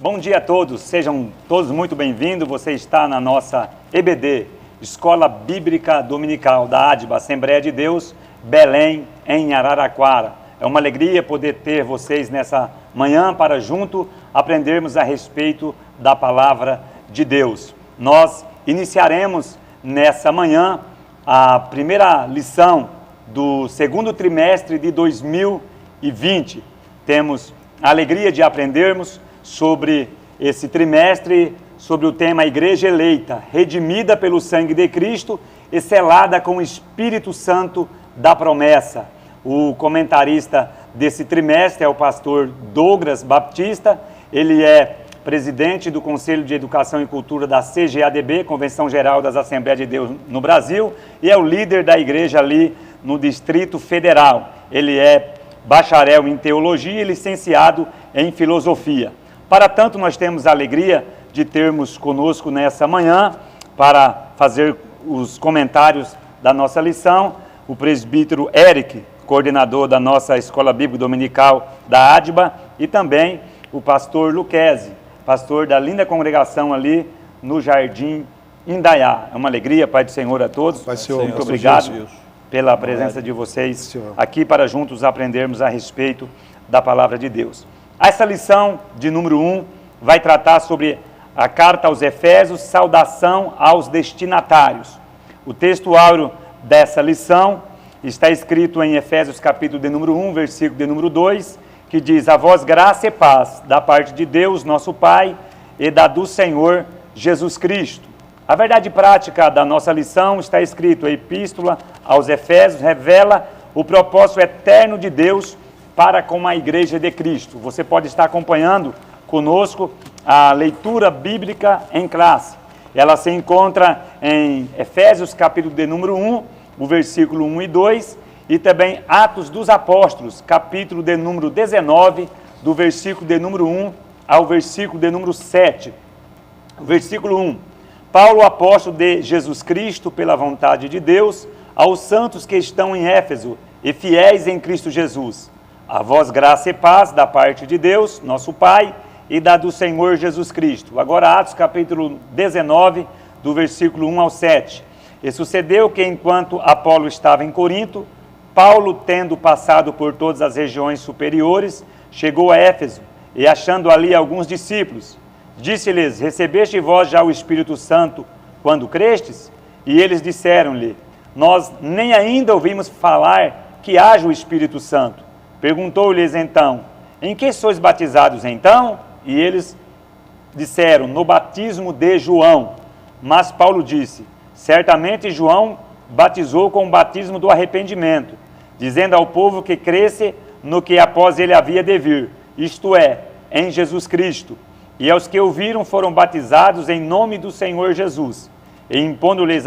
Bom dia a todos, sejam todos muito bem-vindos. Você está na nossa EBD, Escola Bíblica Dominical da ADBA, Assembleia de Deus, Belém, em Araraquara. É uma alegria poder ter vocês nessa manhã para junto aprendermos a respeito da Palavra de Deus. Nós iniciaremos nessa manhã a primeira lição do segundo trimestre de 2020. Temos a alegria de aprendermos sobre esse trimestre, sobre o tema Igreja Eleita, redimida pelo sangue de Cristo e selada com o Espírito Santo da promessa. O comentarista desse trimestre é o pastor Douglas Baptista. Ele é presidente do Conselho de Educação e Cultura da CGADB, Convenção Geral das Assembleias de Deus no Brasil, e é o líder da igreja ali no Distrito Federal. Ele é bacharel em Teologia e licenciado em Filosofia. Para tanto, nós temos a alegria de termos conosco nessa manhã, para fazer os comentários da nossa lição, o presbítero Eric, coordenador da nossa Escola Bíblica Dominical da ADBA, e também o pastor Luquezzi, pastor da linda congregação ali no Jardim Indaiá. É uma alegria, Pai do Senhor, a todos. Pai, Senhor, muito obrigado pela presença de vocês aqui para juntos aprendermos a respeito da Palavra de Deus. Essa lição de número 1 vai tratar sobre a carta aos Efésios, saudação aos destinatários. O texto áureo dessa lição está escrito em Efésios capítulo de número 1, versículo de número 2, que diz: a vós graça e paz da parte de Deus, nosso Pai, e da do Senhor Jesus Cristo. A verdade prática da nossa lição está escrito: a Epístola aos Efésios revela o propósito eterno de Deus para com a Igreja de Cristo. Você pode estar acompanhando conosco a leitura bíblica em classe. Ela se encontra em Efésios capítulo de número 1, o versículo 1 e 2, e também Atos dos Apóstolos, capítulo de número 19, do versículo de número 1 ao versículo de número 7. Versículo 1. Paulo, apóstolo de Jesus Cristo, pela vontade de Deus, aos santos que estão em Éfeso e fiéis em Cristo Jesus. A vós graça e paz da parte de Deus, nosso Pai, e da do Senhor Jesus Cristo. Agora Atos capítulo 19, do versículo 1 ao 7. E sucedeu que, enquanto Apolo estava em Corinto, Paulo, tendo passado por todas as regiões superiores, chegou a Éfeso, e achando ali alguns discípulos, disse-lhes: recebeste vós já o Espírito Santo quando crestes? E eles disseram-lhe: nós nem ainda ouvimos falar que haja o Espírito Santo. Perguntou-lhes então: em que sois batizados então? E eles disseram: no batismo de João. Mas Paulo disse: certamente João batizou com o batismo do arrependimento, dizendo ao povo que cresce no que após ele havia de vir, isto é, em Jesus Cristo. E aos que ouviram foram batizados em nome do Senhor Jesus. E impondo-lhes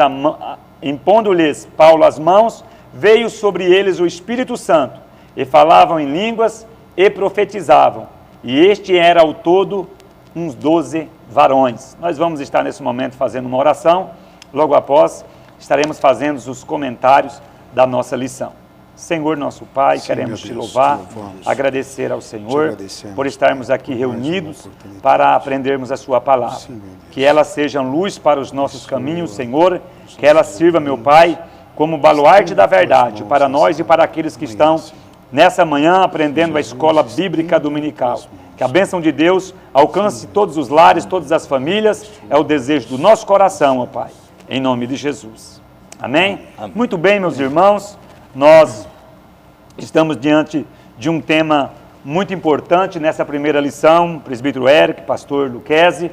Paulo as mãos, veio sobre eles o Espírito Santo, e falavam em línguas e profetizavam. E este era ao todo uns 12 varões. Nós vamos estar nesse momento fazendo uma oração, logo após estaremos fazendo os comentários da nossa lição. Senhor nosso Pai, queremos te louvar, agradecer ao Senhor por estarmos aqui reunidos para aprendermos a sua palavra. Que ela seja luz para os nossos caminhos, Senhor, que ela sirva, meu Pai, como baluarte da verdade para nós e para aqueles que estão nessa manhã aprendendo a Escola Bíblica Dominical. Que a bênção de Deus alcance todos os lares, todas as famílias, é o desejo do nosso coração, ó Pai, em nome de Jesus. Amém? Muito bem, meus irmãos, nós estamos diante de um tema muito importante nessa primeira lição, presbítero Eric, pastor Luquezzi.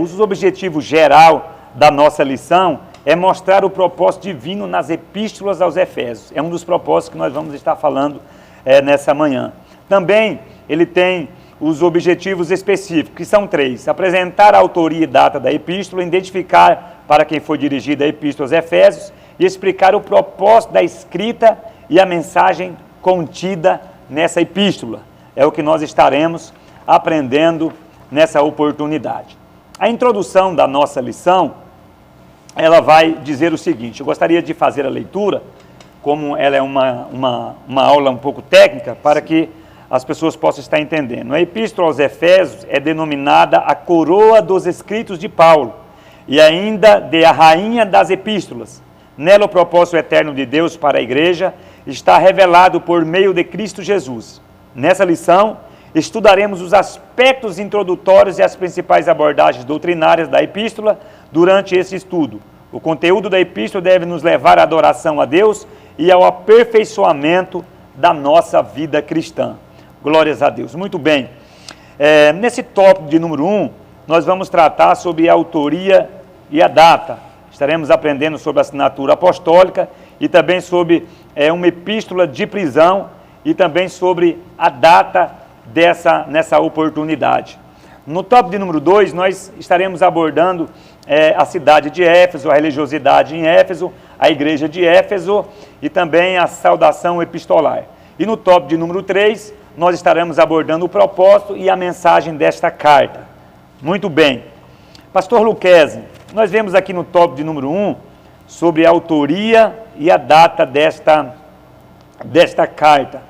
Os objetivos geral da nossa lição é mostrar o propósito divino nas epístolas aos Efésios. É um dos propósitos que nós vamos estar falando nessa manhã. Também ele tem os objetivos específicos, que são 3. Apresentar a autoria e data da epístola, identificar para quem foi dirigida a epístola aos Efésios e explicar o propósito da escrita e a mensagem contida nessa epístola. É o que nós estaremos aprendendo nessa oportunidade. A introdução da nossa lição, ela vai dizer o seguinte: eu gostaria de fazer a leitura, como ela é uma aula um pouco técnica, para que as pessoas possam estar entendendo. A Epístola aos Efésios é denominada a coroa dos escritos de Paulo e ainda de a rainha das epístolas. Nela o propósito eterno de Deus para a igreja está revelado por meio de Cristo Jesus. Nessa lição, estudaremos os aspectos introdutórios e as principais abordagens doutrinárias da epístola durante esse estudo. O conteúdo da epístola deve nos levar à adoração a Deus e ao aperfeiçoamento da nossa vida cristã. Glórias a Deus. Muito bem. Nesse tópico de número 1, nós vamos tratar sobre a autoria e a data. Estaremos aprendendo sobre a assinatura apostólica e também sobre uma epístola de prisão e também sobre a data nessa oportunidade. No tópico de número 2, nós estaremos abordando a cidade de Éfeso, a religiosidade em Éfeso, a igreja de Éfeso e também a saudação epistolar. E no tópico de número 3, nós estaremos abordando o propósito e a mensagem desta carta. Muito bem. Pastor Luquezzi, nós vemos aqui no tópico de número 1 sobre a autoria e a data desta carta.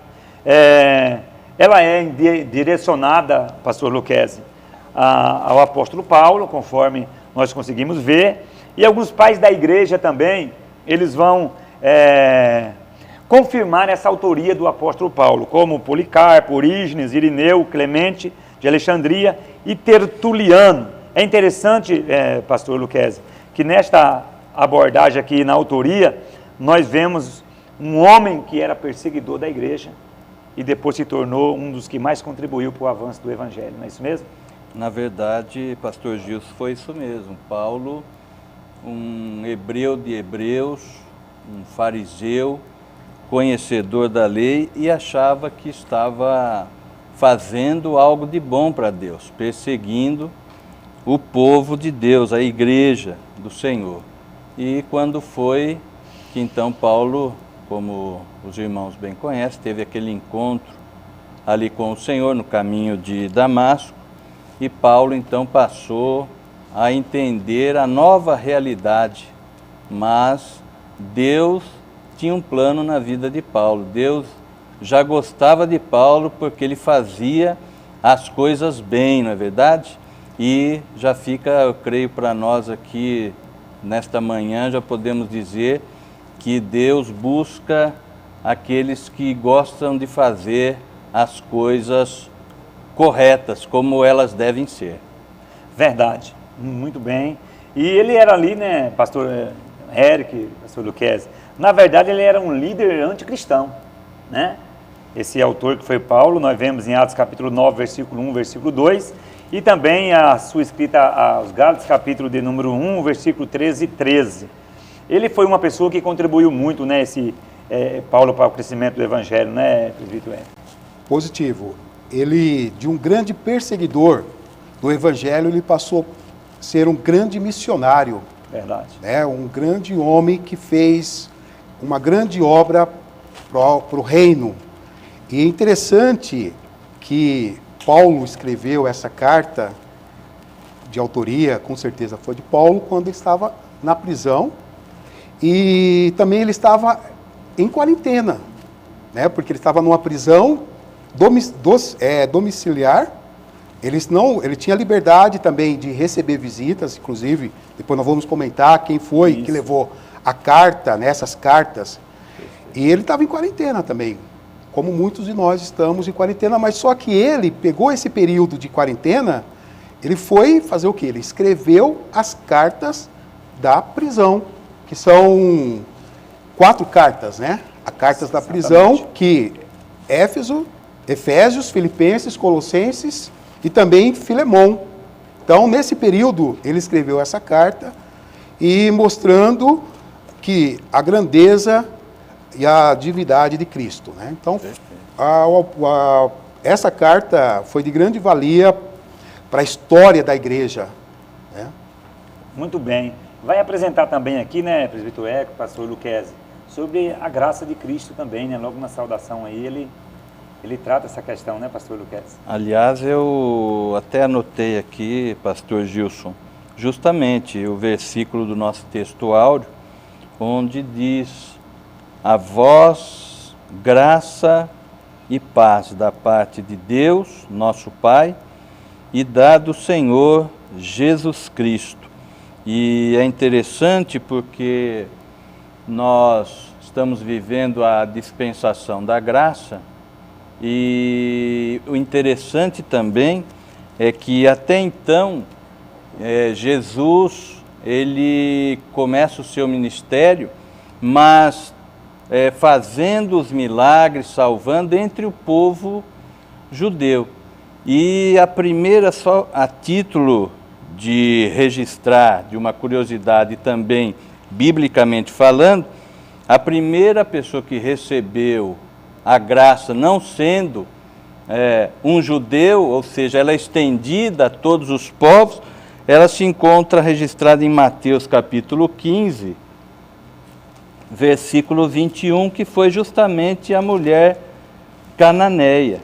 Ela é direcionada, pastor Luquezzi, ao apóstolo Paulo, conforme nós conseguimos ver, e alguns pais da igreja também, eles vão confirmar essa autoria do apóstolo Paulo, como Policarpo, Orígenes, Irineu, Clemente de Alexandria e Tertuliano. É interessante, pastor Luquezzi, que nesta abordagem aqui na autoria, nós vemos um homem que era perseguidor da igreja e depois se tornou um dos que mais contribuiu para o avanço do evangelho, não é isso mesmo? Na verdade, pastor Gilson, foi isso mesmo. Paulo, um hebreu de hebreus, um fariseu, conhecedor da lei, e achava que estava fazendo algo de bom para Deus, perseguindo o povo de Deus, a igreja do Senhor. E quando foi que então Paulo, como os irmãos bem conhecem, teve aquele encontro ali com o Senhor no caminho de Damasco, e Paulo então passou a entender a nova realidade, mas Deus tinha um plano na vida de Paulo. Deus já gostava de Paulo porque ele fazia as coisas bem, não é verdade? E já fica, eu creio, para nós aqui nesta manhã, já podemos dizer que Deus busca aqueles que gostam de fazer as coisas corretas, como elas devem ser. Verdade, muito bem. E ele era ali, né, pastor Eric, pastor Luquezzi, na verdade ele era um líder anticristão, né? Esse autor que foi Paulo, nós vemos em Atos capítulo 9, versículo 1, versículo 2, e também a sua escrita aos Gálatas, capítulo de número 1, versículo 13 e 13. Ele foi uma pessoa que contribuiu muito, né, Paulo, para o crescimento do evangelho, né, presbítero? Positivo. Ele, de um grande perseguidor do evangelho, ele passou a ser um grande missionário. Verdade. Né, um grande homem que fez uma grande obra para o reino. E é interessante que Paulo escreveu essa carta de autoria, com certeza foi de Paulo, quando ele estava na prisão, e também ele estava em quarentena, né, porque ele estava numa prisão domiciliar. Ele tinha liberdade também de receber visitas, inclusive, depois nós vamos comentar quem foi que levou a carta, né, essas cartas, e ele estava em quarentena também, como muitos de nós estamos em quarentena, mas só que ele pegou esse período de quarentena, ele foi fazer o quê? Ele escreveu as cartas da prisão, que são 4 cartas, né? As cartas da prisão, que Efésios, Filipenses, Colossenses e também Filemão. Então, nesse período, ele escreveu essa carta e mostrando que a grandeza e a divindade de Cristo, né? Então, essa carta foi de grande valia para a história da igreja, né? Muito bem. Vai apresentar também aqui, né, presbítero Eco, pastor Luquezzi, sobre a graça de Cristo também, né? Logo na saudação aí, ele trata essa questão, né, pastor Luquezzi? Aliás, eu até anotei aqui, pastor Gilson, justamente o versículo do nosso texto áureo, onde diz: a vós graça e paz da parte de Deus, nosso Pai, e da do Senhor Jesus Cristo. E é interessante porque nós estamos vivendo a dispensação da graça, e o interessante também é que até então Jesus ele começa o seu ministério, mas fazendo os milagres, salvando entre o povo judeu. E a primeira, só a título de registrar, de uma curiosidade também, biblicamente falando, a primeira pessoa que recebeu a graça, não sendo um judeu, ou seja, ela é estendida a todos os povos, ela se encontra registrada em Mateus capítulo 15, versículo 21, que foi justamente a mulher cananeia.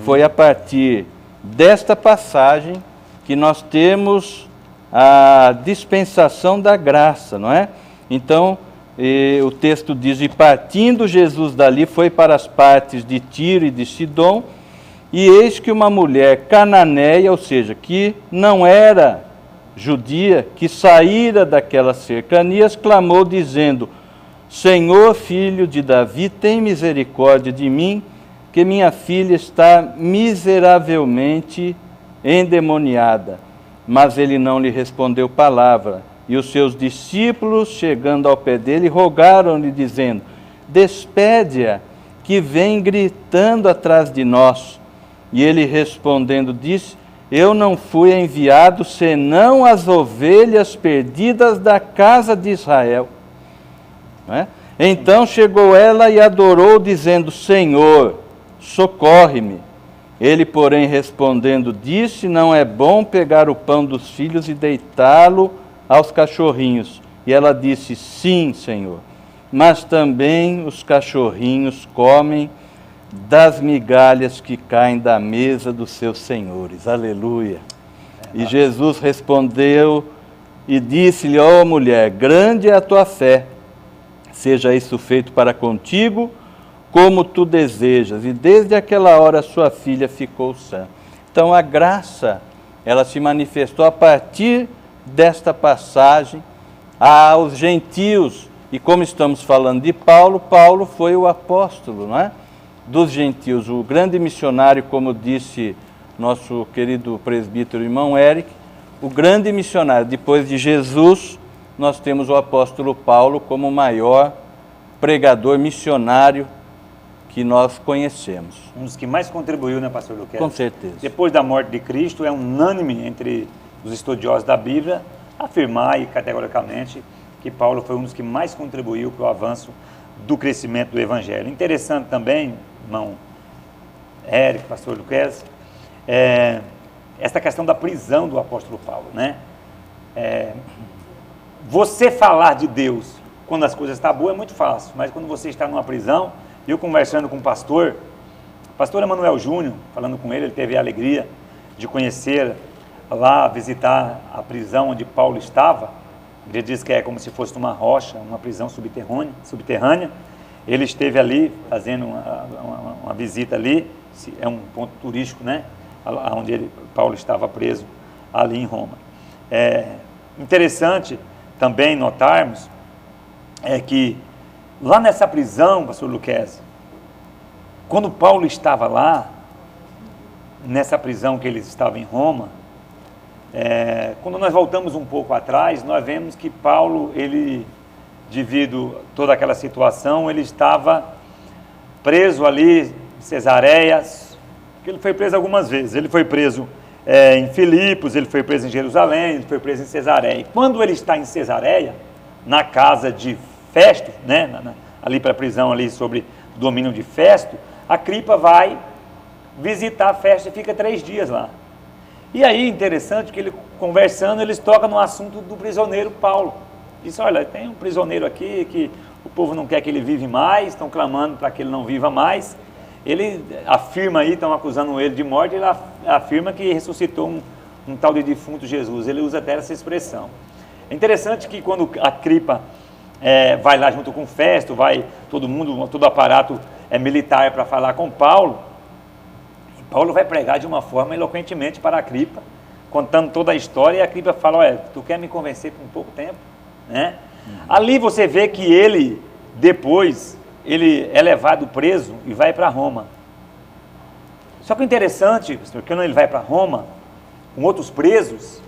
Foi a partir desta passagem que nós temos a dispensação da graça, não é? Então, o texto diz, e partindo Jesus dali, foi para as partes de Tiro e de Sidom, e eis que uma mulher cananeia, ou seja, que não era judia, que saíra daquelas cercanias, clamou dizendo, Senhor, filho de Davi, tem misericórdia de mim, que minha filha está miseravelmente endemoniada. Mas ele não lhe respondeu palavra. E os seus discípulos, chegando ao pé dele, rogaram-lhe, dizendo, despede-a, que vem gritando atrás de nós. E ele respondendo disse, eu não fui enviado senão as ovelhas perdidas da casa de Israel. Não é? Então chegou ela e adorou, dizendo, Senhor, socorre-me. Ele, porém, respondendo, disse, não é bom pegar o pão dos filhos e deitá-lo aos cachorrinhos. E ela disse, sim, Senhor, mas também os cachorrinhos comem das migalhas que caem da mesa dos seus senhores. Aleluia. E Jesus respondeu e disse-lhe, ó mulher, grande é a tua fé, seja isso feito para contigo, como tu desejas. E desde aquela hora sua filha ficou sã. Então a graça, ela se manifestou a partir desta passagem aos gentios. E como estamos falando de Paulo, Paulo foi o apóstolo, não é? Dos gentios, o grande missionário, como disse nosso querido presbítero irmão Eric, o grande missionário. Depois de Jesus, nós temos o apóstolo Paulo como o maior pregador missionário que nós conhecemos. Um dos que mais contribuiu, né, pastor Luquez? Com certeza. Depois da morte de Cristo, é unânime entre os estudiosos da Bíblia afirmar e categoricamente que Paulo foi um dos que mais contribuiu para o avanço do crescimento do Evangelho. Interessante também, irmão Érico, pastor Luquez, essa questão da prisão do apóstolo Paulo, né? Você falar de Deus quando as coisas estão boas é muito fácil, mas quando você está numa prisão, eu conversando com o pastor Emanuel Júnior, falando com ele teve a alegria de conhecer lá, visitar a prisão onde Paulo estava. Ele diz que é como se fosse uma rocha, uma prisão subterrânea. Ele esteve ali fazendo uma visita ali, é um ponto turístico, né? Onde Paulo estava preso ali em Roma. Interessante também notarmos que lá nessa prisão, pastor Luquez, quando Paulo estava lá, nessa prisão que ele estava em Roma, quando nós voltamos um pouco atrás, nós vemos que Paulo, ele, devido a toda aquela situação, ele estava preso ali em Cesareia, ele foi preso algumas vezes. Ele foi preso em Filipos, ele foi preso em Jerusalém, ele foi preso em Cesareia. E quando ele está em Cesareia, na casa de Festo, né, ali para a prisão, ali sobre o domínio de Festo, a Cripa vai visitar Festo e fica 3 dias lá. E aí, interessante que ele, conversando, eles tocam no assunto do prisioneiro Paulo. Diz, olha, tem um prisioneiro aqui que o povo não quer que ele vive mais, estão clamando para que ele não viva mais. Ele afirma aí, estão acusando ele de morte, ele afirma que ressuscitou um tal de defunto Jesus. Ele usa até essa expressão. É interessante que quando a Cripa vai lá junto com Festo, vai todo mundo, todo o aparato militar para falar com Paulo. E Paulo vai pregar de uma forma eloquentemente para Agripa, contando toda a história, e Agripa fala, olha, tu quer me convencer por um pouco tempo? Né? Ali você vê que ele, depois, ele é levado preso e vai para Roma. Só que o interessante, quando ele vai para Roma, com outros presos,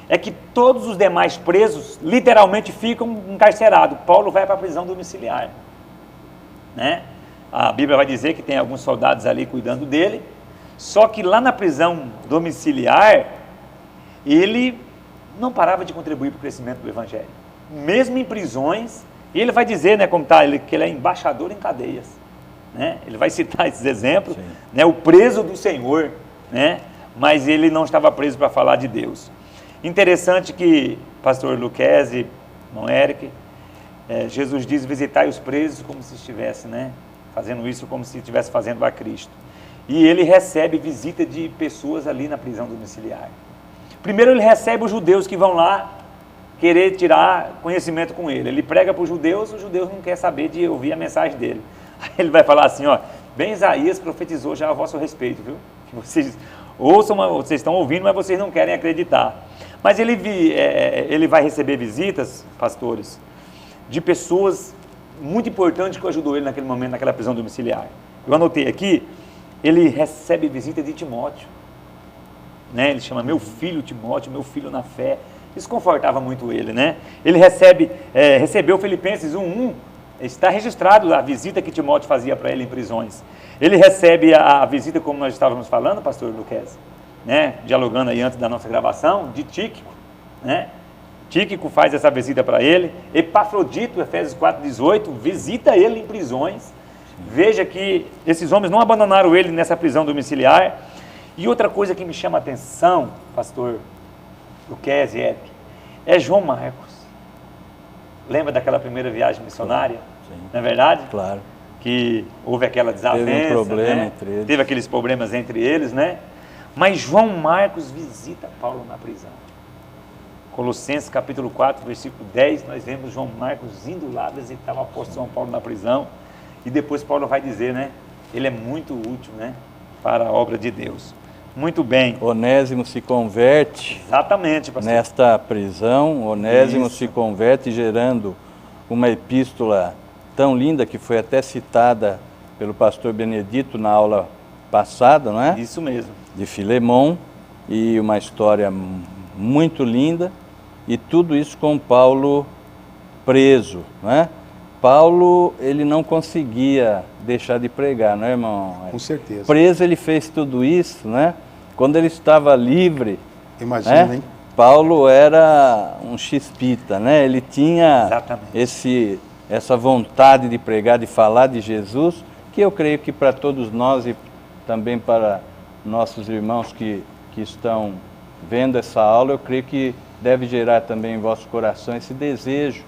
é que todos os demais presos literalmente ficam encarcerados. Paulo vai para a prisão domiciliar. Né? A Bíblia vai dizer que tem alguns soldados ali cuidando dele, só que lá na prisão domiciliar, ele não parava de contribuir para o crescimento do Evangelho. Mesmo em prisões, e ele vai dizer, né, como tá, que ele é embaixador em cadeias. Né? Ele vai citar esses exemplos, né, o preso do Senhor, né? Mas ele não estava preso para falar de Deus. Interessante que, pastor Luquezzi, irmão Eric, Jesus diz, visitai os presos como se estivesse, né, fazendo isso como se estivesse fazendo a Cristo. E ele recebe visita de pessoas ali na prisão domiciliar. Primeiro ele recebe os judeus que vão lá querer tirar conhecimento com ele. Ele prega para os judeus não querem saber de ouvir a mensagem dele. Aí ele vai falar assim, ó, bem Isaías profetizou já a vosso respeito, viu? Que vocês ouçam, vocês estão ouvindo, mas vocês não querem acreditar. Mas ele vai receber visitas, pastores, de pessoas muito importantes que ajudou ele naquele momento, naquela prisão domiciliar. Eu anotei aqui, ele recebe visita de Timóteo. Né? Ele chama meu filho Timóteo, meu filho na fé. Isso confortava muito ele, né? Ele recebeu Filipenses 1:1, está registrado a visita que Timóteo fazia para ele em prisões. Ele recebe a visita, como nós estávamos falando, pastor Luquezzi, né? Dialogando aí antes da nossa gravação, de Tíquico, né? Tíquico faz essa visita para ele. Epafrodito, Efésios 4:18, visita ele em prisões. Veja que esses homens não abandonaram ele nessa prisão domiciliar. E outra coisa que me chama a atenção, pastor Luquezzi, é João Marcos. Lembra daquela primeira viagem missionária? Sim. Não é verdade? Claro. Que houve aquela desavença, teve um problema, né? entre eles. Teve aqueles problemas entre eles, né? Mas João Marcos visita Paulo na prisão. Colossenses capítulo 4, versículo 10, nós vemos João Marcos indo lá visitar o apóstolo São Paulo na prisão. E depois Paulo vai dizer, né? Ele é muito útil, né? Para a obra de Deus. Muito bem. Onésimo se converte. Exatamente, pastor. Nesta prisão, Onésimo se converte, gerando uma epístola tão linda que foi até citada pelo pastor Benedito na aula passada, não é? Isso mesmo. De Filemon, e uma história muito linda, e tudo isso com Paulo preso, não é? Paulo, ele não conseguia deixar de pregar, não é, irmão? Com certeza. Preso, ele fez tudo isso, né? Quando ele estava livre, imagina, né? Hein? Paulo era um xispita, né? Ele tinha essa vontade de pregar, de falar de Jesus, que eu creio que para todos nós e também para nossos irmãos que estão vendo essa aula, eu creio que deve gerar também em vosso coração esse desejo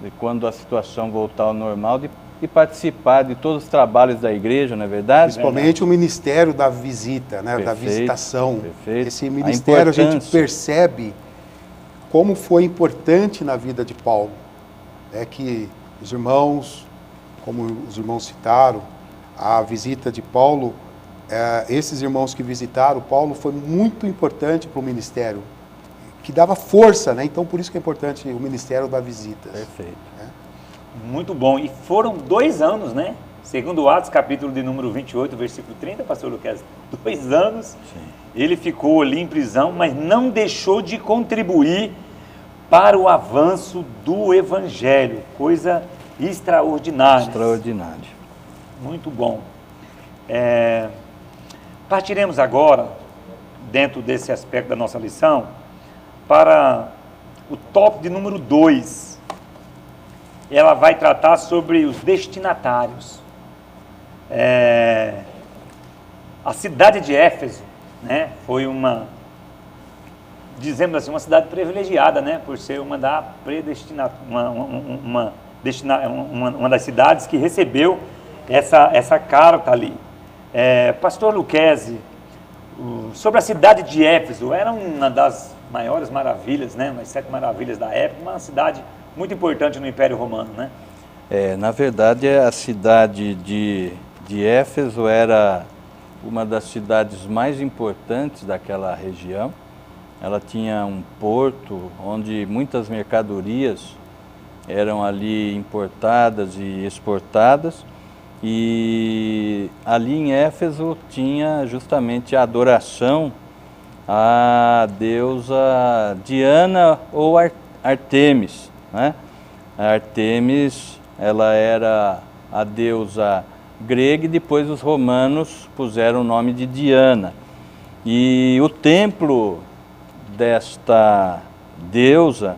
de, quando a situação voltar ao normal, de participar de todos os trabalhos da igreja, não é verdade? Principalmente o ministério da visita, né? Perfeito, da visitação. Perfeito. Esse ministério a gente percebe como foi importante na vida de Paulo. É que os irmãos, como os irmãos citaram, a visita de Paulo, esses irmãos que visitaram Paulo foi muito importante para o ministério, que dava força, né? Então por isso que é importante o ministério da visita. Perfeito. Muito bom. E foram 2 anos, né? Segundo Atos, capítulo de número 28, versículo 30, pastor Luquezzi, 2 anos. Sim. Ele ficou ali em prisão, mas não deixou de contribuir para o avanço do Evangelho. Coisa extraordinária. Extraordinário. Muito bom. Partiremos agora, dentro desse aspecto da nossa lição, para o tópico de número 2. Ela vai tratar sobre os destinatários. A cidade de Éfeso, né, foi dizemos assim, uma cidade privilegiada, né, por ser uma das cidades que recebeu essa carta ali. Pastor Luquezzi, sobre a cidade de Éfeso, era uma das maiores maravilhas, né, umas 7 maravilhas da época, uma cidade muito importante no Império Romano, né? Na verdade, a cidade de de Éfeso era uma das cidades mais importantes daquela região. Ela tinha um porto onde muitas mercadorias eram ali importadas e exportadas. E ali em Éfeso tinha justamente a adoração à deusa Diana ou Artemis, né? A Artemis, ela era a deusa grega e depois os romanos puseram o nome de Diana. E o templo desta deusa,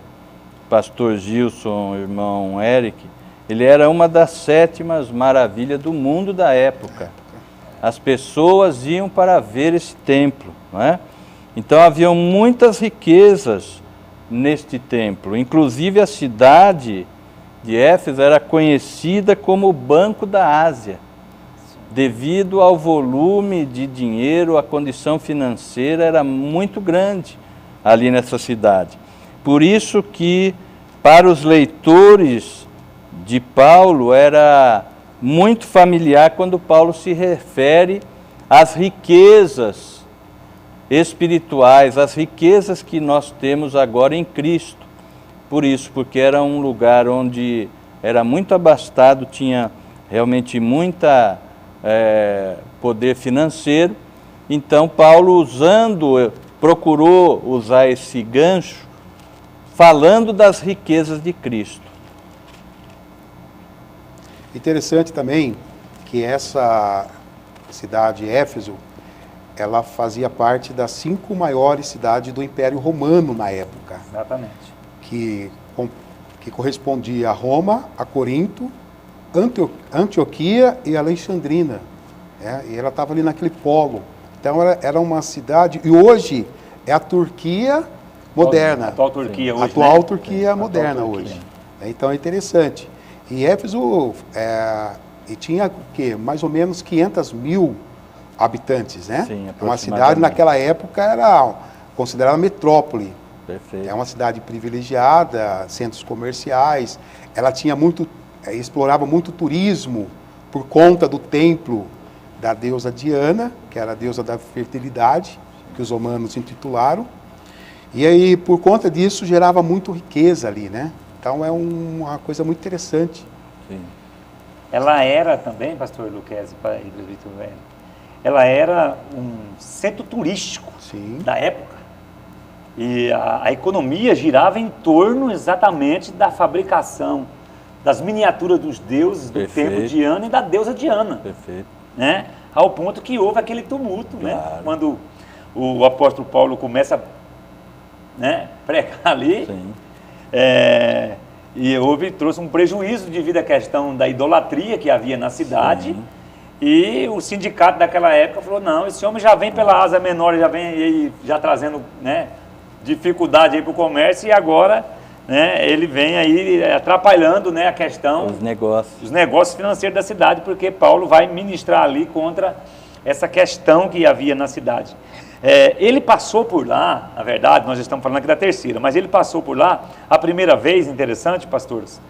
pastor Gilson, irmão Eric, ele era uma das 7 maravilhas do mundo da época. As pessoas iam para ver esse templo, não é? Então haviam muitas riquezas neste templo. Inclusive a cidade de Éfeso era conhecida como o Banco da Ásia, devido ao volume de dinheiro, a condição financeira era muito grande ali nessa cidade. Por isso que para os leitores de Paulo era muito familiar quando Paulo se refere às riquezas espirituais, às riquezas que nós temos agora em Cristo. Por isso, porque era um lugar onde era muito abastado, tinha realmente muita poder financeiro. Então Paulo procurou usar esse gancho falando das riquezas de Cristo. Interessante também que essa cidade, Éfeso, ela fazia parte das 5 maiores cidades do Império Romano na época. Exatamente. Que correspondia a Roma, a Corinto, Antioquia e Alexandrina. E ela estava ali naquele polo. Então era uma cidade, e hoje é a Turquia moderna. A atual Turquia hoje. A atual né? Turquia moderna Turquia. hoje. Então é interessante. E Éfeso e tinha o quê? Mais ou menos 500 mil habitantes, né? Sim, uma cidade naquela época era considerada metrópole. Perfeito. É uma cidade privilegiada, centros comerciais. Ela tinha explorava muito turismo por conta do templo da deusa Diana, que era a deusa da fertilidade, que os romanos intitularam. E aí, por conta disso, gerava muito riqueza ali, né? Então é uma coisa muito interessante. Sim. Ela era também, pastor Luquezzi, ela era um centro turístico Sim. da época. E a economia girava em torno exatamente da fabricação das miniaturas dos deuses do Perfeito. templo Diana e da deusa Diana. Perfeito. Né? Ao ponto que houve aquele tumulto, Claro. né? Quando o apóstolo Paulo começa a pregar ali, Sim. e trouxe um prejuízo devido à questão da idolatria que havia na cidade. Sim. E o sindicato daquela época falou, não, esse homem já vem pela asa menor, já vem aí, já trazendo, né, dificuldade aí para o comércio, e agora, né, ele vem aí atrapalhando, né, a questão, os negócios financeiros da cidade, porque Paulo vai ministrar ali contra essa questão que havia na cidade. Ele passou por lá, na verdade, nós estamos falando aqui da terceira, mas ele passou por lá a primeira vez, interessante, pastores,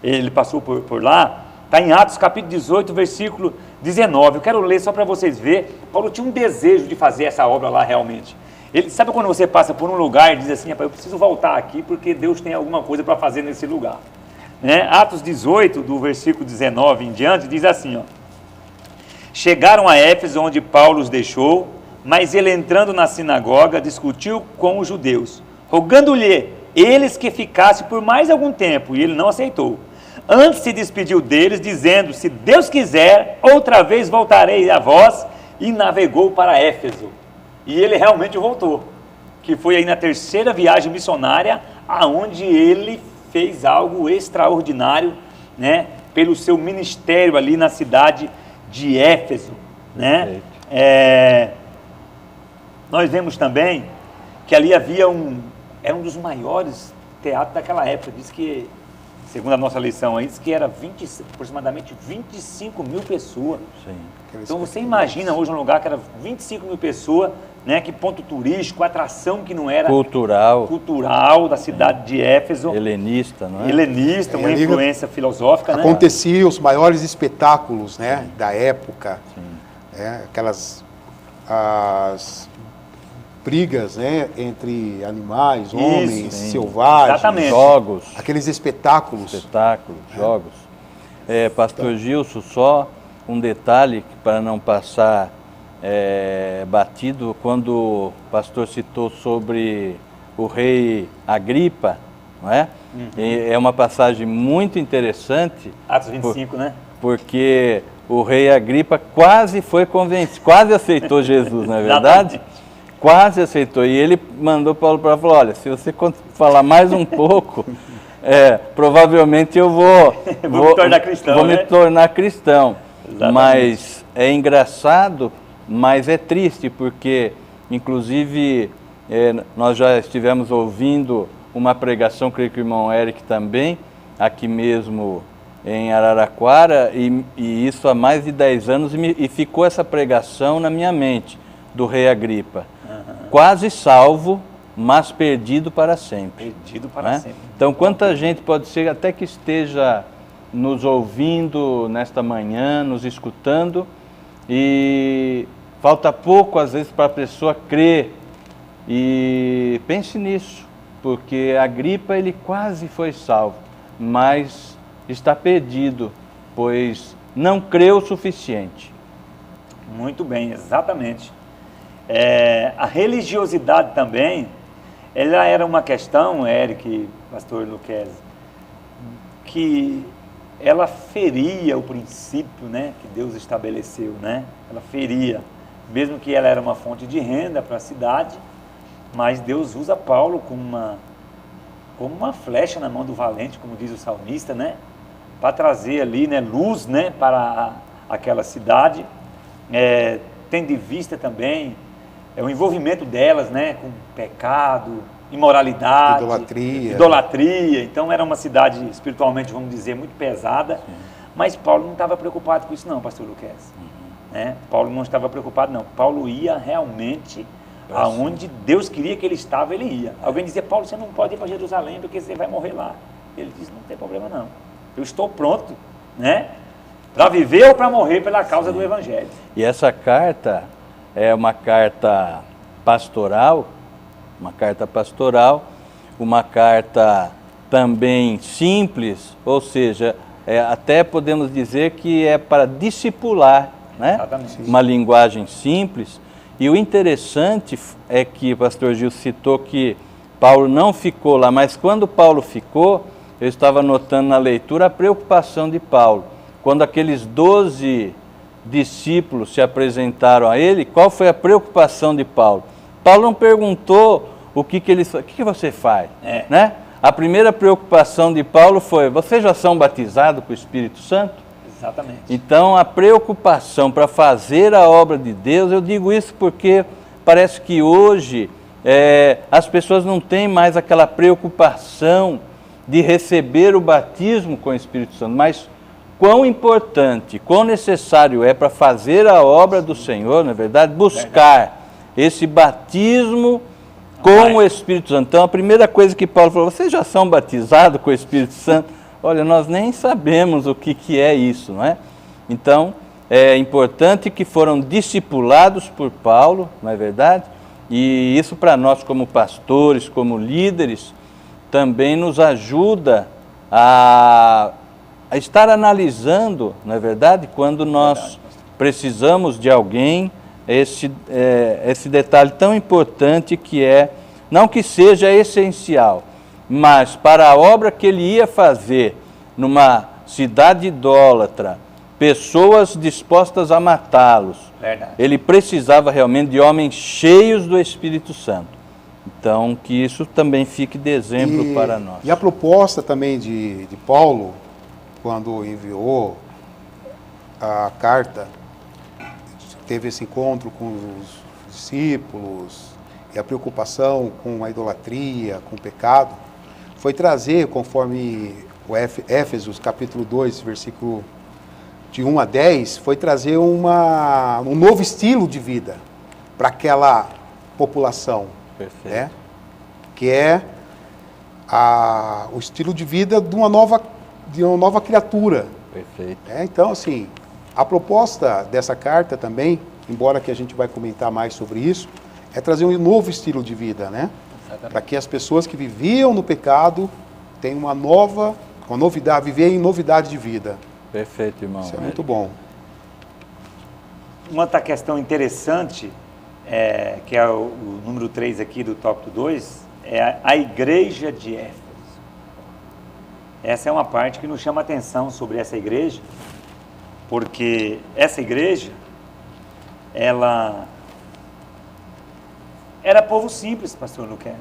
ele passou por lá, está em Atos capítulo 18, versículo 19, eu quero ler só para vocês verem. Paulo tinha um desejo de fazer essa obra lá realmente. Ele, sabe quando você passa por um lugar e diz assim, eu preciso voltar aqui porque Deus tem alguma coisa para fazer nesse lugar. Né? Atos 18, do versículo 19 em diante, diz assim, ó, chegaram a Éfeso, onde Paulo os deixou, mas ele, entrando na sinagoga, discutiu com os judeus, rogando-lhe eles que ficasse por mais algum tempo, e ele não aceitou. Antes se despediu deles, dizendo, se Deus quiser, outra vez voltarei a vós, e navegou para Éfeso. E ele realmente voltou, que foi aí na terceira viagem missionária, aonde ele fez algo extraordinário, né, pelo seu ministério ali na cidade de Éfeso. Né? Nós vemos também que ali havia era um dos maiores teatros daquela época, diz que segundo a nossa lição aí, diz que era aproximadamente 25 mil pessoas. Sim. Então você imagina hoje um lugar que era 25 mil pessoas, né, que ponto turístico, atração que não era cultural da cidade de Éfeso. Helenista, não é? Helenista, uma influência filosófica, né? Acontecia os maiores espetáculos, né, da época. Né, aquelas as brigas, né, entre animais, homens, selvagens. Exatamente. Jogos. Aqueles espetáculos. Jogos. Pastor Gilson, só um detalhe para não passar batido, quando o pastor citou sobre o rei Agripa, não é? É uma passagem muito interessante. Atos 25, né? Porque o rei Agripa quase foi convencido, quase aceitou Jesus, não é verdade? Quase aceitou. E ele mandou Paulo para falar, olha, se você falar mais um pouco, provavelmente eu vou me tornar cristão. Vou me tornar cristão. Mas é engraçado, mas é triste, porque, inclusive, nós já estivemos ouvindo uma pregação, creio que o irmão Eric também, aqui mesmo em Araraquara, e isso há mais de 10 anos, e ficou essa pregação na minha mente, do rei Agripa. Quase salvo, mas perdido para sempre. Perdido para sempre. Então, quanta gente pode ser até que esteja nos ouvindo nesta manhã, nos escutando, e falta pouco, às vezes, para a pessoa crer. E pense nisso, porque Agripa, ele quase foi salvo, mas está perdido, pois não creu o suficiente. Muito bem, exatamente. A religiosidade também, ela era uma questão, Eric, pastor Luquezzi, que ela feria o princípio, né, que Deus estabeleceu, né? Ela feria, mesmo que ela era uma fonte de renda para a cidade, mas Deus usa Paulo como uma flecha na mão do valente, como diz o salmista, né? Para trazer ali, né, luz, né, para aquela cidade, tendo em vista também o envolvimento delas, né, com pecado, imoralidade, idolatria. Então era uma cidade espiritualmente, vamos dizer, muito pesada. Sim. Mas Paulo não estava preocupado com isso não, pastor Luquezzi. Né? Paulo não estava preocupado não. Paulo ia realmente aonde Deus queria que ele estava, ele ia. Alguém dizia, Paulo, você não pode ir para Jerusalém porque você vai morrer lá. Ele disse, não tem problema não. Eu estou pronto, né, para viver ou para morrer pela causa do Evangelho. E essa carta é uma carta pastoral, uma carta também simples, ou seja, até podemos dizer que é para discipular, né? Exatamente. Uma linguagem simples. E o interessante é que o pastor Gil citou que Paulo não ficou lá, mas quando Paulo ficou, eu estava notando na leitura a preocupação de Paulo. Quando aqueles 12 discípulos se apresentaram a ele, qual foi a preocupação de Paulo? Paulo não perguntou o que você faz, né? A primeira preocupação de Paulo foi, vocês já são batizados com o Espírito Santo? Exatamente. Então, a preocupação para fazer a obra de Deus, eu digo isso porque parece que hoje as pessoas não têm mais aquela preocupação de receber o batismo com o Espírito Santo, mas quão importante, quão necessário é para fazer a obra do Senhor, na verdade, buscar esse batismo com o Espírito Santo. Então, a primeira coisa que Paulo falou, vocês já são batizados com o Espírito Santo? Olha, nós nem sabemos o que é isso, não é? Então, é importante que foram discipulados por Paulo, não é verdade? E isso para nós como pastores, como líderes, também nos ajuda a estar analisando, não é verdade? Quando nós precisamos de alguém, esse detalhe tão importante que não que seja essencial, mas para a obra que ele ia fazer numa cidade idólatra, pessoas dispostas a matá-los, ele precisava realmente de homens cheios do Espírito Santo. Então, que isso também fique de exemplo para nós. E a proposta também de Paulo, quando enviou a carta, teve esse encontro com os discípulos, e a preocupação com a idolatria, com o pecado, foi trazer, conforme Éfesos, capítulo 2, versículo de 1 a 10, foi trazer um novo estilo de vida para aquela população. Perfeito. Né? Que é o estilo de vida de uma nova criatura. Perfeito. Então, assim, a proposta dessa carta também, embora que a gente vai comentar mais sobre isso, é trazer um novo estilo de vida, né? Para que as pessoas que viviam no pecado tenham uma novidade, viver em novidade de vida. Perfeito, irmão. Isso é muito bom. Uma outra questão interessante, que é o número 3 aqui do tópico 2, é a igreja de Éfeso. Essa é uma parte que nos chama a atenção sobre essa igreja, porque essa igreja, ela era povo simples, pastor Luquez.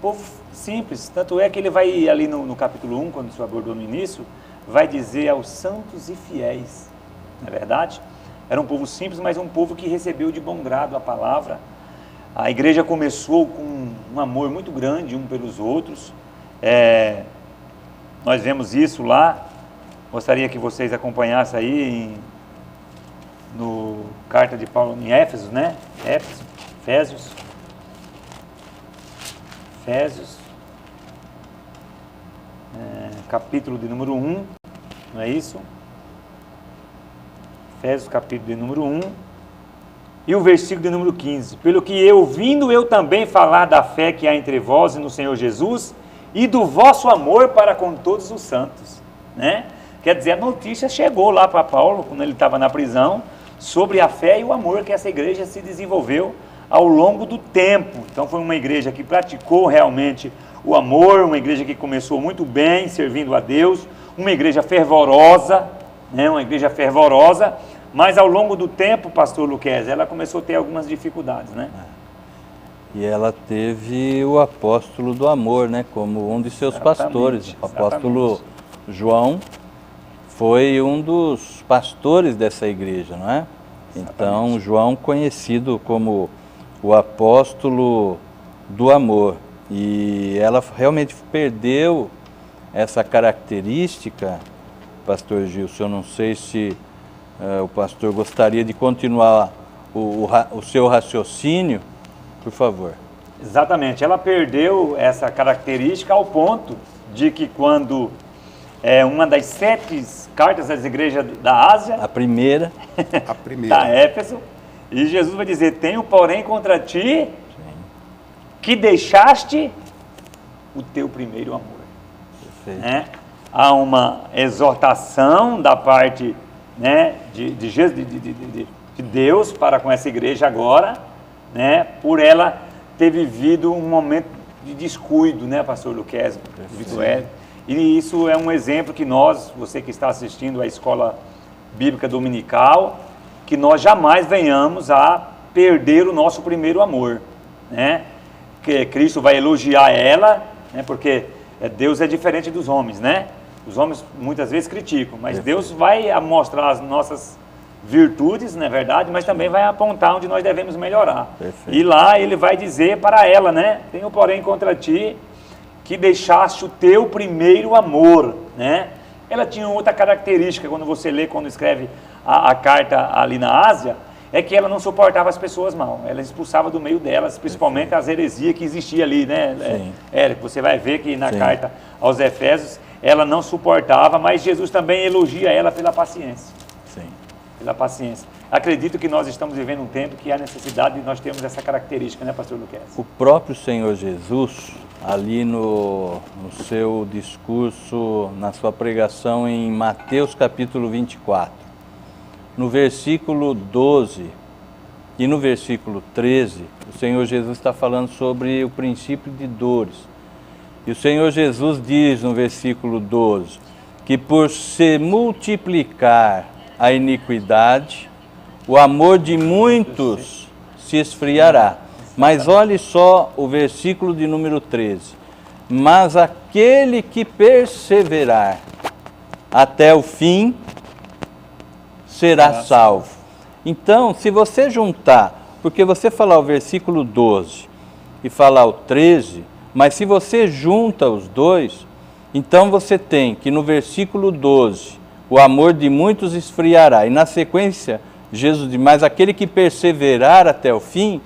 Povo simples, tanto é que ele vai ali no capítulo 1, quando o senhor abordou no início, vai dizer aos santos e fiéis, não é verdade? Era um povo simples, mas um povo que recebeu de bom grado a palavra. A igreja começou com um amor muito grande um pelos outros. Nós vemos isso lá. Gostaria que vocês acompanhassem aí no carta de Paulo em Éfeso, né? Efésios, capítulo de número 1, não é isso? Efésios, capítulo de número 1, e o versículo de número 15. Pelo que ouvindo eu também falar da fé que há entre vós e no Senhor Jesus, e do vosso amor para com todos os santos, né? Quer dizer, a notícia chegou lá para Paulo, quando ele estava na prisão, sobre a fé e o amor que essa igreja se desenvolveu ao longo do tempo. Então foi uma igreja que praticou realmente o amor, uma igreja que começou muito bem, servindo a Deus, uma igreja fervorosa, né? Uma igreja fervorosa, mas ao longo do tempo, pastor Luquez, ela começou a ter algumas dificuldades, né? E ela teve o apóstolo do amor, né, como um de seus pastores. O apóstolo João foi um dos pastores dessa igreja, não é? Então, João conhecido como o apóstolo do amor. E ela realmente perdeu essa característica, pastor Gilson. Eu não sei se o pastor gostaria de continuar o seu raciocínio, por favor. Exatamente, ela perdeu essa característica ao ponto de que quando uma das 7 cartas das igrejas da Ásia, a primeira, da Éfeso, e Jesus vai dizer: tenho porém contra ti que deixaste o teu primeiro amor. Né? Há uma exortação da parte, né, de Deus para com essa igreja agora, né, por ela ter vivido um momento de descuido, né, pastor Luquez, e isso é um exemplo que nós, você que está assistindo à escola bíblica dominical, que nós jamais venhamos a perder o nosso primeiro amor, né, que Cristo vai elogiar ela, né, porque Deus é diferente dos homens, né, os homens muitas vezes criticam, mas Deus vai mostrar as nossas virtudes, não é verdade, mas também vai apontar onde nós devemos melhorar. Perfeito. E lá ele vai dizer para ela, né, tenho porém contra ti que deixaste o teu primeiro amor, né? Ela tinha outra característica, quando escreve a carta ali na Ásia, é que ela não suportava as pessoas mal, ela expulsava do meio delas, principalmente Perfeito. As heresias que existiam ali, né? Érico, você vai ver que na carta aos Efésios, ela não suportava, mas Jesus também elogia ela pela paciência. Pela paciência. Acredito que nós estamos vivendo um tempo que há necessidade de nós termos essa característica, né, pastor Luquez? O próprio Senhor Jesus, ali no seu discurso, na sua pregação em Mateus capítulo 24, no versículo 12 e no versículo 13, o Senhor Jesus está falando sobre o princípio de dores. E o Senhor Jesus diz no versículo 12, que por se multiplicar a iniquidade, o amor de muitos se esfriará. Mas olhe só o versículo de número 13. Mas aquele que perseverar até o fim será salvo. Então, se você juntar, porque você falar o versículo 12 e falar o 13, mas se você junta os dois, Então você tem que no versículo 12, o amor de muitos esfriará. E na sequência, Jesus diz, mas aquele que perseverar até o fim,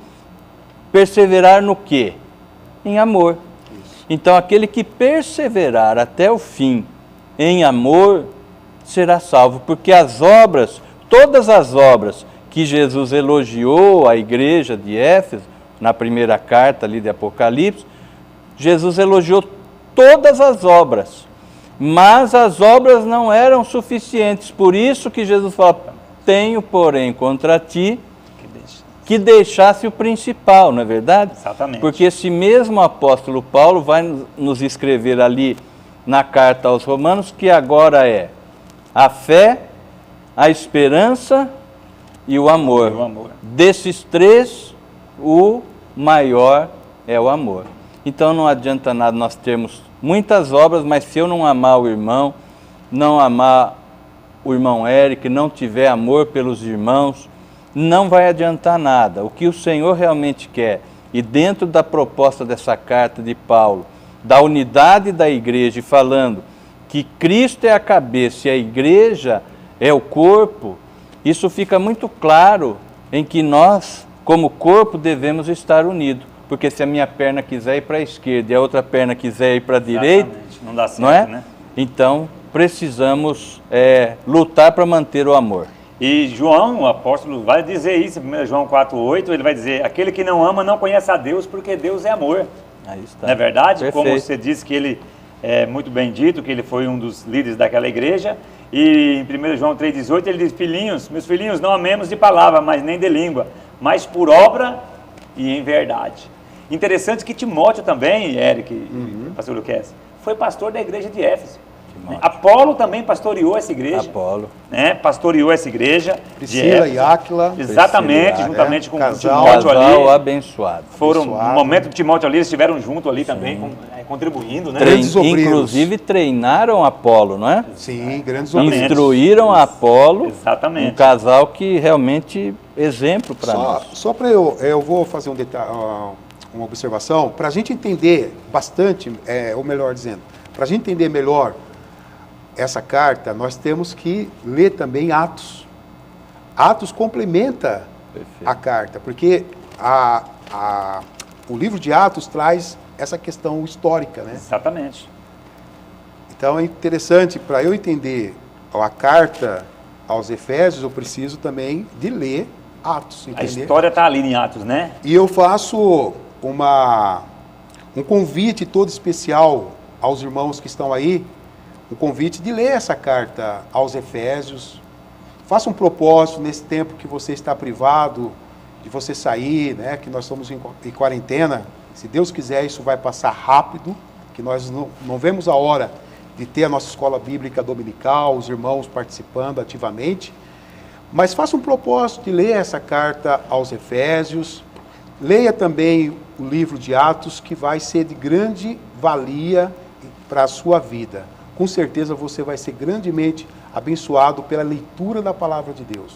perseverar no quê? Em amor. Então aquele que perseverar até o fim em amor, será salvo. Porque as obras, todas as obras que Jesus elogiou à igreja de Éfeso, na primeira carta ali de Apocalipse, Jesus elogiou todas as obras, mas as obras não eram suficientes, por isso que Jesus fala, tenho porém contra ti que deixasse o principal, não é verdade? Exatamente. Porque esse mesmo apóstolo Paulo vai nos escrever ali na carta aos Romanos, que agora é a fé, a esperança e o amor. O amor. Desses três, o maior é o amor. Então não adianta nada nós termos muitas obras, mas se eu não amar o irmão, não amar o irmão Eric, não tiver amor pelos irmãos, não vai adiantar nada. O que o Senhor realmente quer, e dentro da proposta dessa carta de Paulo, da unidade da igreja, falando que Cristo é a cabeça e a igreja é o corpo, isso fica muito claro em que nós, como corpo, devemos estar unidos. Porque se a minha perna quiser ir para a esquerda e a outra perna quiser ir para a direita, não dá certo, não é? Né? Então, precisamos lutar para manter o amor. E João, o apóstolo, vai dizer isso, em 1 João 4,8, ele vai dizer, aquele que não ama não conhece a Deus, porque Deus é amor. Aí está. Não é verdade? Perfeito. Como você disse que ele é muito bem dito, que ele foi um dos líderes daquela igreja, e em 1 João 3,18 ele diz, filhinhos, meus filhinhos, não amemos de palavra, mas nem de língua, mas por obra e em verdade. Interessante que Timóteo também, Eric, pastor Luquez, foi pastor da igreja de Éfeso. Apolo também pastoreou essa igreja. Apolo. Né? Pastoreou essa igreja. Priscila e Áquila. Exatamente, Priscila, juntamente com casal, Timóteo ali. Abençoado. Foram, Abençoado. no momento de Timóteo ali, eles estiveram junto ali também, contribuindo, né? Grandes obreiros. Inclusive treinaram Apolo, não é? Sim, grandes Exatamente. obreiros. Instruíram Apolo, Exatamente. um casal que realmente exemplo para nós. Só para eu vou fazer uma observação, para a gente entender bastante, ou melhor dizendo, para a gente entender melhor essa carta, nós temos que ler também Atos. Atos complementa Perfeito. a carta, porque o livro de Atos traz essa questão histórica, né? Exatamente. Então é interessante, para eu entender a carta aos Efésios, eu preciso também de ler Atos, A entender? história está ali em Atos, né? E eu faço um convite todo especial aos irmãos que estão aí, um convite de ler essa carta aos Efésios. Faça um propósito nesse tempo que você está privado, de você sair, né? Que nós estamos em quarentena. Se Deus quiser, isso vai passar rápido, que nós não vemos a hora de ter a nossa escola bíblica dominical, os irmãos participando ativamente. Mas faça um propósito de ler essa carta aos Efésios. Leia também o livro de Atos, que vai ser de grande valia para a sua vida. Com certeza você vai ser grandemente abençoado pela leitura da palavra de Deus.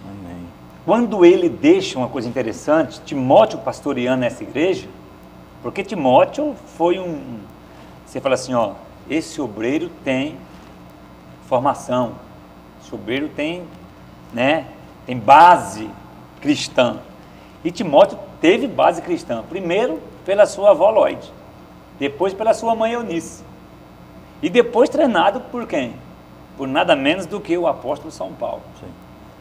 Amém. Quando ele deixa uma coisa interessante, Timóteo pastoreando essa igreja, porque Timóteo foi você fala assim, ó, esse obreiro tem formação, esse obreiro tem base cristã. E Timóteo teve base cristã, primeiro pela sua avó Lloyd, depois pela sua mãe Eunice, e depois treinado por quem? Por nada menos do que o apóstolo São Paulo. Sim.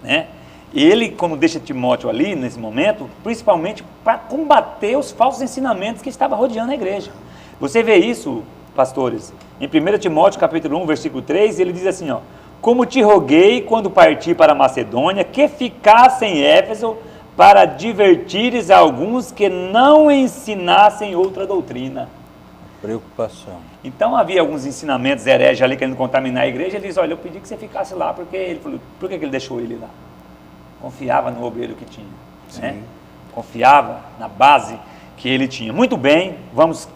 Né? Ele, quando deixa Timóteo ali, nesse momento, principalmente para combater os falsos ensinamentos que estavam rodeando a igreja. Você vê isso, pastores, em 1 Timóteo capítulo 1, versículo 3, ele diz assim, ó, como te roguei quando parti para a Macedônia, que ficasse em Éfeso para advertires a alguns que não ensinassem outra doutrina. Preocupação. Então havia alguns ensinamentos hereges ali querendo contaminar a igreja. Ele diz, olha, eu pedi que você ficasse lá, porque ele falou, por que ele deixou ele lá? Confiava no obreiro que tinha, né? Confiava na base que ele tinha. Muito bem, vamos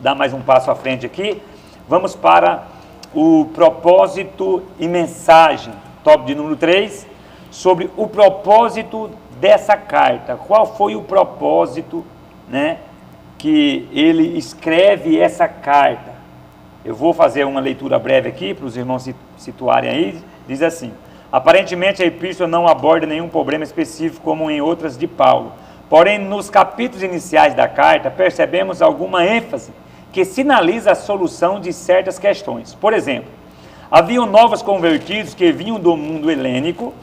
dar mais um passo à frente aqui. Vamos para o propósito e mensagem, tópico de número 3, sobre o propósito dessa carta. Qual foi o propósito, né, que ele escreve essa carta? Eu vou fazer uma leitura breve aqui para os irmãos se situarem aí. Diz assim: aparentemente a epístola não aborda nenhum problema específico como em outras de Paulo. Porém, nos capítulos iniciais da carta, percebemos alguma ênfase que sinaliza a solução de certas questões. Por exemplo, haviam novos convertidos que vinham do mundo helênico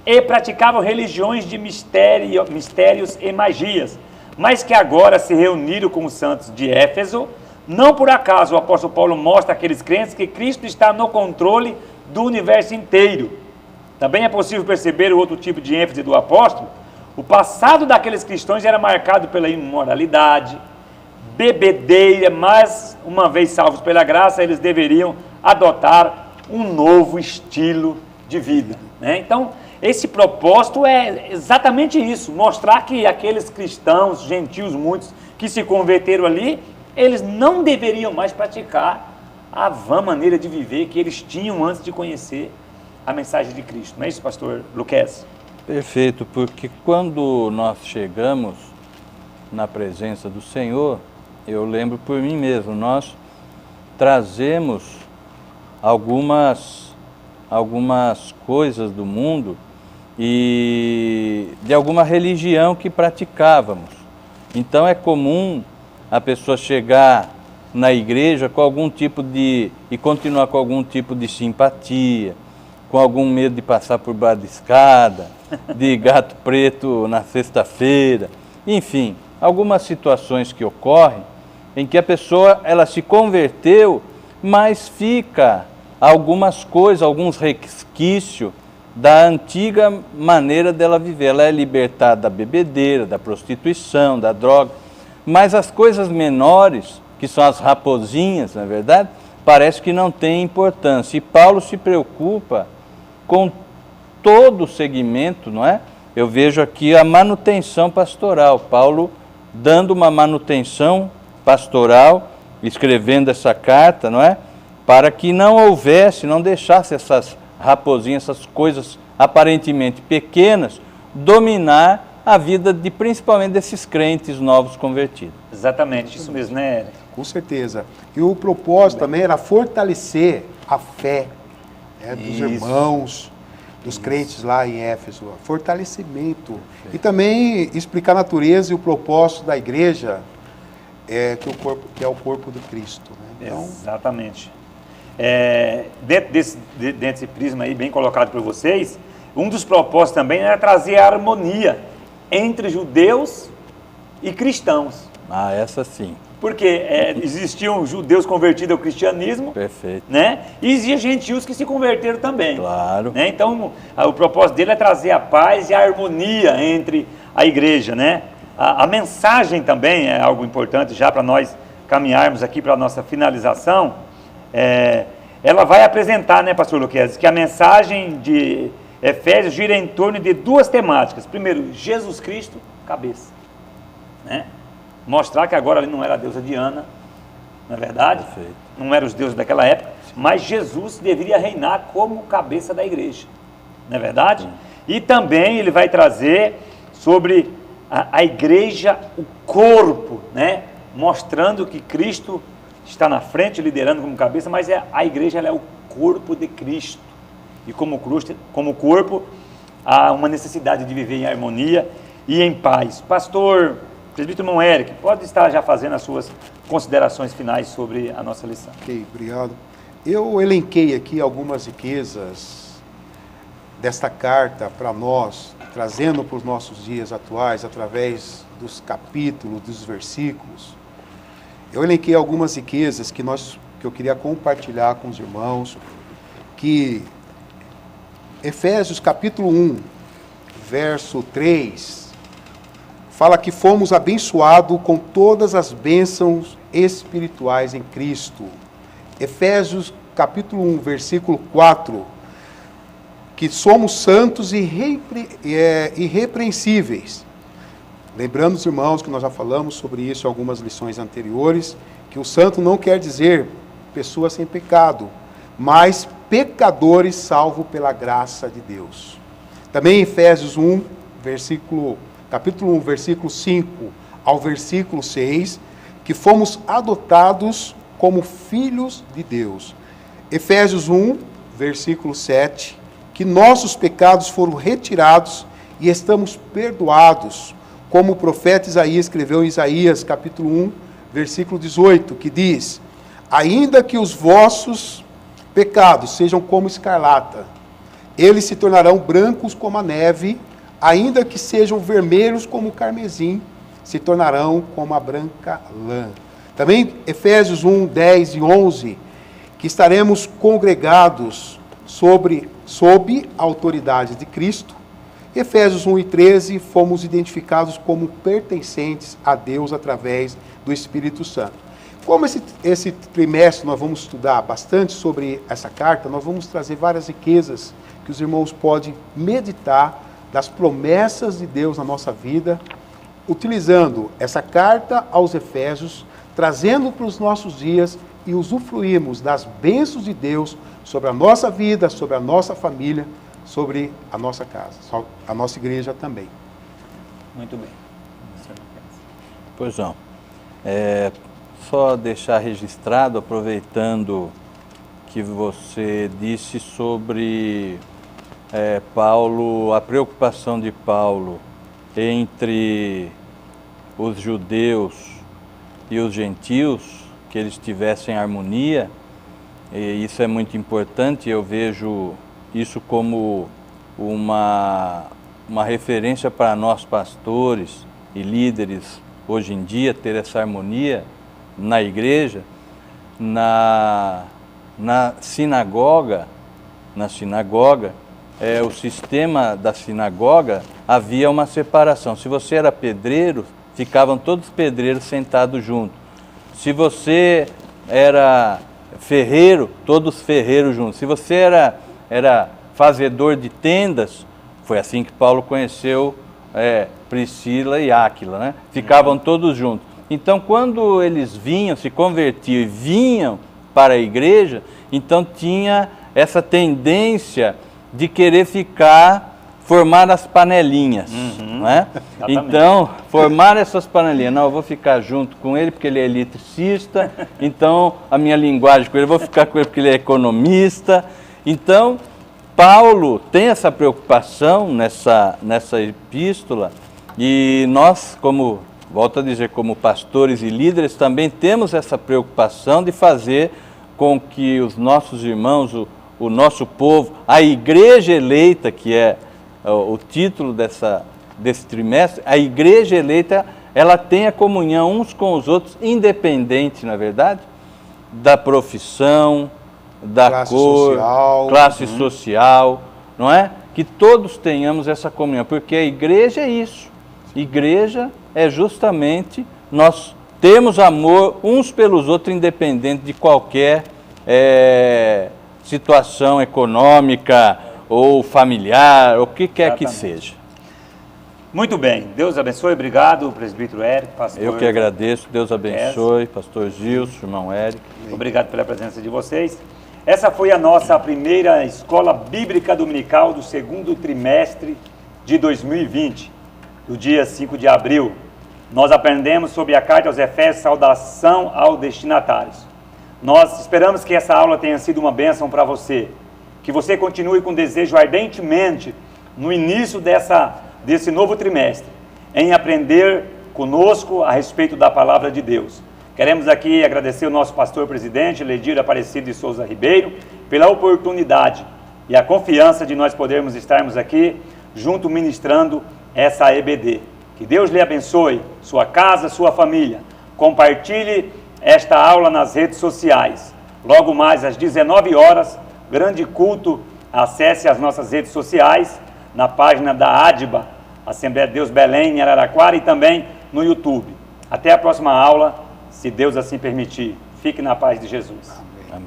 e praticavam religiões de mistérios e magias, mas que agora se reuniram com os santos de Éfeso. Não por acaso o apóstolo Paulo mostra àqueles crentes que Cristo está no controle do universo inteiro. Também é possível perceber o outro tipo de ênfase do apóstolo. O passado daqueles cristãos era marcado pela imoralidade, bebedeira, mas uma vez salvos pela graça, eles deveriam adotar um novo estilo de vida, né? Então, esse propósito é exatamente isso, mostrar que aqueles cristãos, gentios muitos, que se converteram ali, eles não deveriam mais praticar a vã maneira de viver que eles tinham antes de conhecer a mensagem de Cristo. Não é isso, pastor Luquez? Perfeito, porque quando nós chegamos na presença do Senhor, eu lembro por mim mesmo, nós trazemos algumas coisas do mundo e de alguma religião que praticávamos. Então é comum a pessoa chegar na igreja com algum tipo de... e continuar com algum tipo de simpatia, com algum medo de passar por baixo de escada, de gato preto na sexta-feira, enfim, algumas situações que ocorrem em que a pessoa ela se converteu, mas fica algumas coisas, alguns resquícios da antiga maneira dela viver. Ela é libertada da bebedeira, da prostituição, da droga, mas as coisas menores, que são as raposinhas, na verdade, parece que não tem importância. E Paulo se preocupa com todo o segmento, não é? Eu vejo aqui a manutenção pastoral, Paulo dando uma manutenção pastoral, escrevendo essa carta, não é? Para que não houvesse, não deixasse essas raposinhas, essas coisas aparentemente pequenas, dominar a vida de principalmente desses crentes novos convertidos. Exatamente, isso mesmo, né, Eric? Com certeza. E o propósito também era fortalecer a fé, né, dos irmãos, dos crentes lá em Éfeso. Fortalecimento. E também explicar a natureza e o propósito da igreja, que é o corpo de Cristo. Né? Então, exatamente. Dentro desse prisma aí, bem colocado por vocês, um dos propósitos também era trazer a harmonia entre judeus e cristãos. Ah, essa sim. Porque existiam judeus convertidos ao cristianismo, perfeito, né? E existiam gentios que se converteram também. Claro. Né? Então, o propósito dele é trazer a paz e a harmonia entre a igreja, né? A mensagem também é algo importante, já para nós caminharmos aqui para a nossa finalização. Ela vai apresentar, né, pastor Luquez, que a mensagem de Efésios gira em torno de duas temáticas. Primeiro, Jesus Cristo, cabeça, né? Mostrar que agora ali não era a deusa Diana, não é verdade? Perfeito. Não eram os deuses daquela época, mas Jesus deveria reinar como cabeça da igreja, não é verdade? Sim. E também ele vai trazer sobre a igreja, o corpo, né? Mostrando que Cristo está na frente, liderando como cabeça, mas a igreja ela é o corpo de Cristo. E como corpo, há uma necessidade de viver em harmonia e em paz. Pastor presbítero irmão Eric, pode estar já fazendo as suas considerações finais sobre a nossa lição. Ok, obrigado. Eu elenquei aqui algumas riquezas desta carta para nós, trazendo para os nossos dias atuais, através dos capítulos, dos versículos. Eu elenquei algumas riquezas que eu queria compartilhar com os irmãos, que Efésios capítulo 1, verso 3, fala que fomos abençoados com todas as bênçãos espirituais em Cristo. Efésios capítulo 1, versículo 4, que somos santos e irrepreensíveis. Lembrando os irmãos que nós já falamos sobre isso em algumas lições anteriores, que o santo não quer dizer pessoa sem pecado, mas pecadores salvos pela graça de Deus. Também em Efésios 1, capítulo 1, versículo 5 ao versículo 6, que fomos adotados como filhos de Deus. Efésios 1, versículo 7, que nossos pecados foram retirados e estamos perdoados, como o profeta Isaías escreveu em Isaías, capítulo 1, versículo 18, que diz: ainda que os vossos pecados sejam como escarlata, eles se tornarão brancos como a neve, ainda que sejam vermelhos como o carmesim, se tornarão como a branca lã. Também Efésios 1, 10 e 11, que estaremos congregados sob a autoridade de Cristo. Efésios 1 e 13, fomos identificados como pertencentes a Deus através do Espírito Santo. Como esse trimestre nós vamos estudar bastante sobre essa carta, nós vamos trazer várias riquezas que os irmãos podem meditar das promessas de Deus na nossa vida, utilizando essa carta aos Efésios, trazendo para os nossos dias e usufruirmos das bênçãos de Deus sobre a nossa vida, sobre a nossa família, sobre a nossa casa, a nossa igreja também. Muito bem. Pois não. Só deixar registrado, aproveitando que você disse sobre Paulo, a preocupação de Paulo entre os judeus e os gentios, que eles tivessem harmonia, e isso é muito importante. Eu vejo isso como uma referência para nós pastores e líderes hoje em dia, ter essa harmonia na igreja. Na sinagoga, o sistema da sinagoga, havia uma separação. Se você era pedreiro, ficavam todos os pedreiros sentados juntos. Se você era ferreiro, todos os ferreiros juntos. Se você era fazedor de tendas, foi assim que Paulo conheceu Priscila e Áquila, né? Ficavam todos juntos. Então, quando eles vinham, se convertiam e vinham para a igreja, então tinha essa tendência de querer formar as panelinhas, não é? Então, formar essas panelinhas. Não, eu vou ficar junto com ele porque ele é eletricista, então a minha linguagem com ele, eu vou ficar com ele porque ele é economista. Então, Paulo tem essa preocupação nessa epístola, e nós, volto a dizer, como pastores e líderes, também temos essa preocupação de fazer com que os nossos irmãos, o nosso povo, a igreja eleita, que é o título desse trimestre, a igreja eleita, ela tenha comunhão uns com os outros, independente, na é verdade, da profissão, da classe cor, social, classe social, não é? Que todos tenhamos essa comunhão, porque a igreja é isso. Igreja é justamente nós temos amor uns pelos outros, independente de qualquer situação econômica ou familiar, ou o que quer que seja. Muito bem. Deus abençoe. Obrigado, presbítero Érico, pastor. Eu que agradeço. Deus abençoe, pastor Gilson, irmão Érico. Obrigado pela presença de vocês. Essa foi a nossa primeira escola bíblica dominical do segundo trimestre de 2020, do dia 5 de abril. Nós aprendemos sobre a carta aos Efésios, saudação aos destinatários. Nós esperamos que essa aula tenha sido uma bênção para você, que você continue com desejo ardentemente no início desse novo trimestre, em aprender conosco a respeito da palavra de Deus. Queremos aqui agradecer o nosso pastor presidente, Ledir Aparecido de Souza Ribeiro, pela oportunidade e a confiança de nós podermos estarmos aqui junto ministrando essa EBD. Que Deus lhe abençoe, sua casa, sua família. Compartilhe esta aula nas redes sociais. Logo mais às 19 horas, grande culto. Acesse as nossas redes sociais, na página da ADBA, Assembleia de Deus Belém, em Araraquara, e também no YouTube. Até a próxima aula, se Deus assim permitir. Fique na paz de Jesus. Amém.